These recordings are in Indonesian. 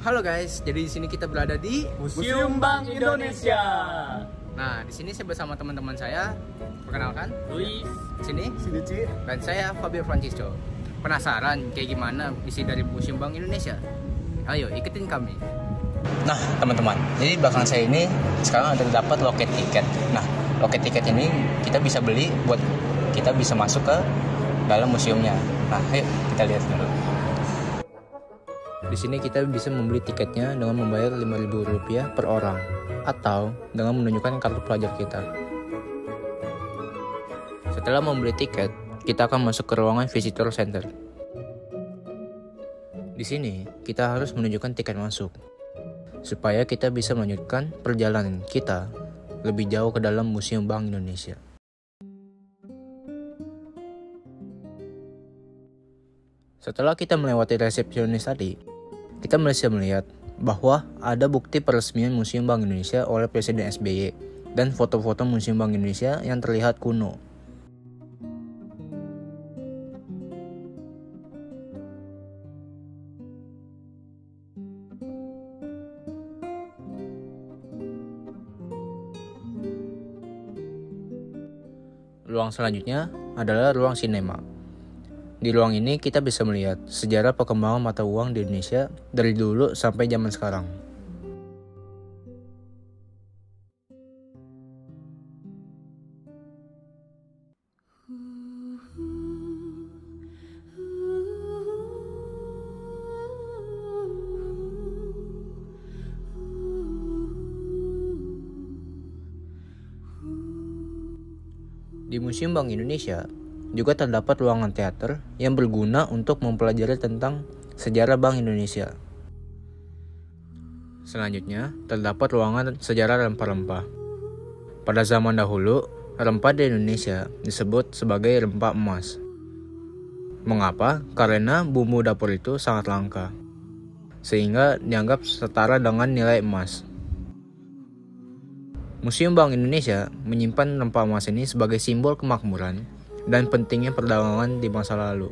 Halo guys, jadi di sini kita berada di Museum Bank Indonesia. Nah, di sini saya bersama teman-teman saya. Perkenalkan, Luis, sini, Ci. dan saya Fabio Francisco. Penasaran kayak gimana isi dari Museum Bank Indonesia? Ayo ikutin kami. Nah, teman-teman, jadi di belakang saya ini sekarang ada terdapat loket tiket. Nah, loket tiket ini kita bisa beli buat kita bisa masuk ke dalam museumnya. Nah, ayo kita lihat dulu. Di sini kita bisa membeli tiketnya dengan membayar Rp5.000 per orang atau dengan menunjukkan kartu pelajar kita. Setelah membeli tiket, kita akan masuk ke ruangan visitor center. Di sini, kita harus menunjukkan tiket masuk supaya kita bisa melanjutkan perjalanan kita lebih jauh ke dalam Museum Bank Indonesia. Setelah kita melewati resepsionis tadi, kita bisa melihat bahwa ada bukti peresmian Museum Bank Indonesia oleh Presiden SBY dan foto-foto Museum Bank Indonesia yang terlihat kuno. Ruang selanjutnya adalah ruang sinema. Di ruang ini kita bisa melihat sejarah perkembangan mata uang di Indonesia dari dulu sampai zaman sekarang. Di Museum Bank Indonesia juga terdapat ruangan teater yang berguna untuk mempelajari tentang sejarah Bank Indonesia. Selanjutnya, terdapat ruangan sejarah rempah-rempah. Pada zaman dahulu, rempah di Indonesia disebut sebagai rempah emas. Mengapa? Karena bumbu dapur itu sangat langka, sehingga dianggap setara dengan nilai emas. Museum Bank Indonesia menyimpan rempah emas ini sebagai simbol kemakmuran dan pentingnya perdagangan di masa lalu.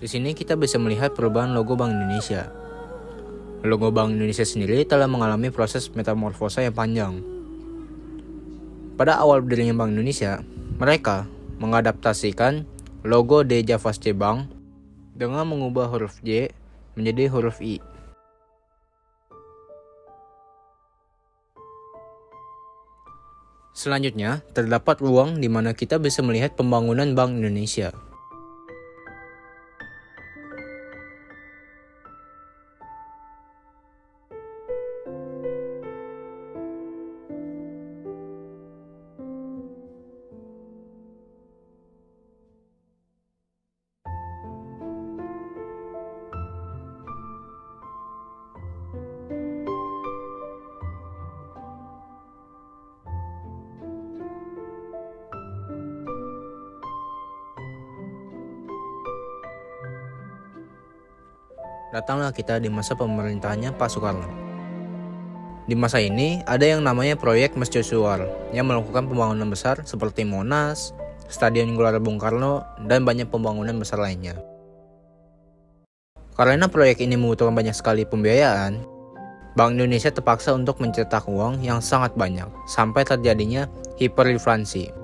Di sini kita bisa melihat perubahan logo Bank Indonesia. Logo Bank Indonesia sendiri telah mengalami proses metamorfosa yang panjang. Pada awal berdirinya Bank Indonesia, mereka mengadaptasikan logo De Javaste Bank dengan mengubah huruf J menjadi huruf I. Selanjutnya, terdapat ruang di mana kita bisa melihat pembangunan Bank Indonesia. Datanglah kita di masa pemerintahannya Pak Soekarno. Di masa ini ada yang namanya proyek Mercusuar yang melakukan pembangunan besar seperti Monas, Stadion Gelora Bung Karno, dan banyak pembangunan besar lainnya. Karena proyek ini membutuhkan banyak sekali pembiayaan, Bank Indonesia terpaksa untuk mencetak uang yang sangat banyak sampai terjadinya hiperinflasi.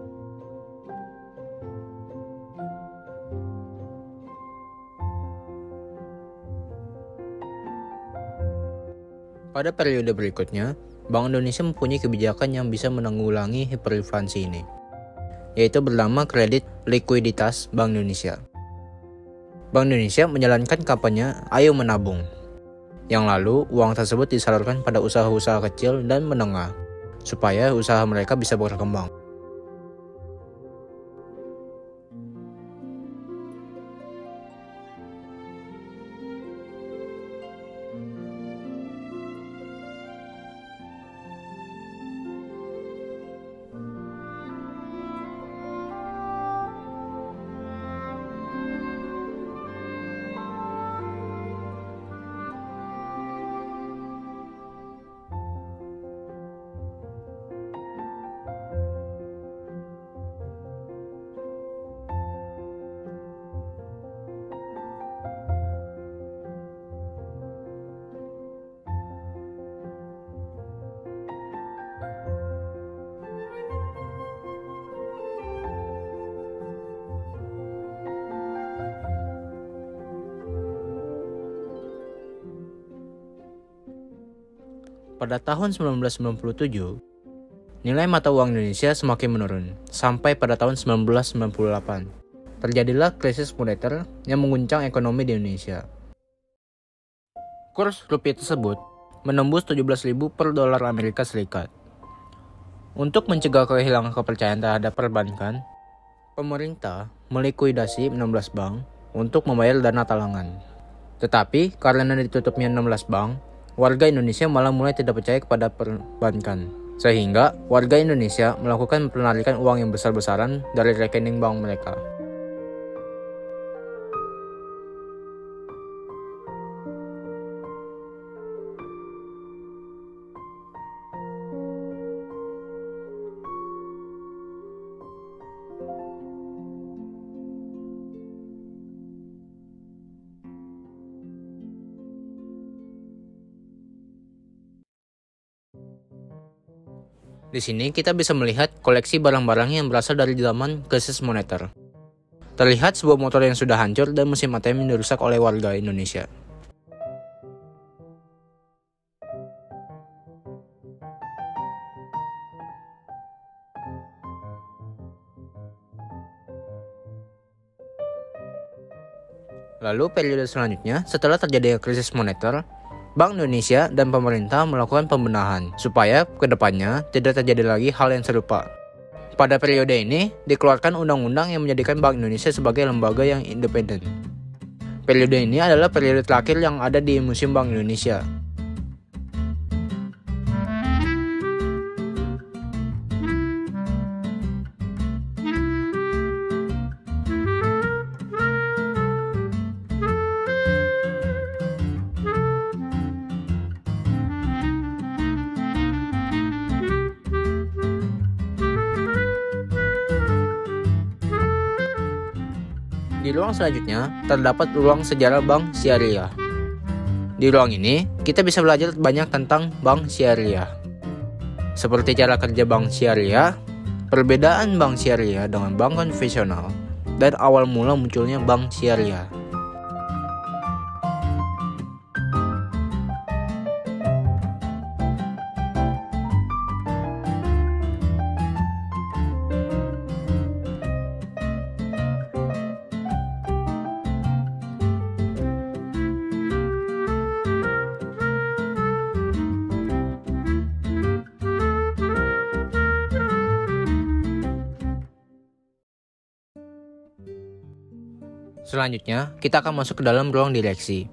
Pada periode berikutnya, Bank Indonesia mempunyai kebijakan yang bisa menanggulangi hiperinflasi ini, yaitu bernama kredit likuiditas Bank Indonesia. Bank Indonesia menjalankan kampanye Ayo Menabung, yang lalu uang tersebut disalurkan pada usaha-usaha kecil dan menengah, supaya usaha mereka bisa berkembang. Pada tahun 1997, nilai mata uang Indonesia semakin menurun, sampai pada tahun 1998. Terjadilah krisis moneter yang mengguncang ekonomi di Indonesia. Kurs rupiah tersebut menembus 17.000 per dolar Amerika Serikat. Untuk mencegah kehilangan kepercayaan terhadap perbankan, pemerintah melikuidasi 16 bank untuk membayar dana talangan. Tetapi karena ditutupnya 16 bank, warga Indonesia malah mulai tidak percaya kepada perbankan. Sehingga warga Indonesia melakukan penarikan uang yang besar-besaran dari rekening bank mereka. Di sini kita bisa melihat koleksi barang-barang yang berasal dari zaman krisis moneter. Terlihat sebuah motor yang sudah hancur dan mesin ATM yang dirusak oleh warga Indonesia. Lalu periode selanjutnya, setelah terjadi krisis moneter, Bank Indonesia dan pemerintah melakukan pembenahan supaya kedepannya tidak terjadi lagi hal yang serupa. Pada periode ini, dikeluarkan undang-undang yang menjadikan Bank Indonesia sebagai lembaga yang independen. Periode ini adalah periode terakhir yang ada di Museum Bank Indonesia. Di ruang selanjutnya, terdapat ruang sejarah Bank Syariah. Di ruang ini, kita bisa belajar banyak tentang Bank Syariah. Seperti cara kerja Bank Syariah, perbedaan Bank Syariah dengan bank konvensional, dan awal mula munculnya Bank Syariah. Selanjutnya, kita akan masuk ke dalam ruang direksi.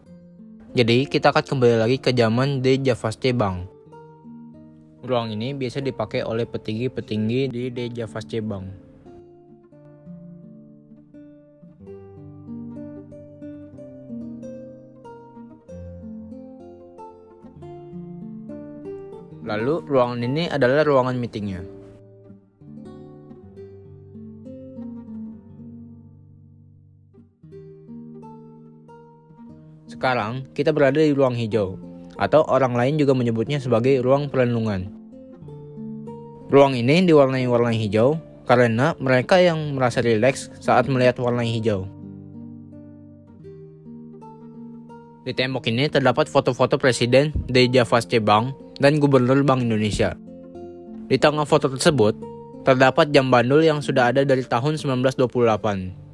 Jadi, kita akan kembali lagi ke zaman De Javaste Bank. Ruang ini biasa dipakai oleh petinggi-petinggi di De Javaste Bank. Lalu, ruangan ini adalah ruangan meetingnya. Sekarang, kita berada di ruang hijau, atau orang lain juga menyebutnya sebagai ruang perenungan. Ruang ini diwarnai warna hijau karena mereka yang merasa rileks saat melihat warna hijau. Di tembok ini terdapat foto-foto Presiden De Javaste Bank dan Gubernur Bank Indonesia. Di tengah foto tersebut, terdapat jam bandul yang sudah ada dari tahun 1928.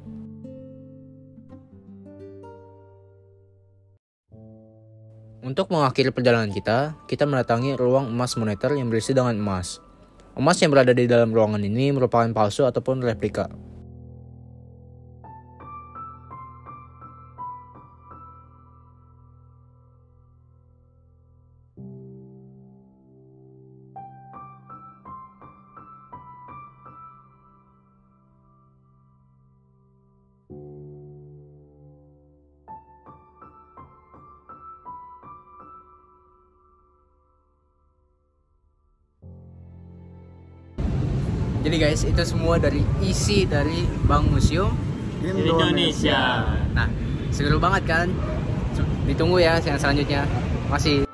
Untuk mengakhiri perjalanan kita mendatangi ruang emas moneter yang berisi dengan emas. Emas yang berada di dalam ruangan ini merupakan palsu ataupun replika. Jadi guys, itu semua dari isi dari Bank Museum Indonesia. Nah, seru banget kan? Ditunggu ya yang selanjutnya. Masih.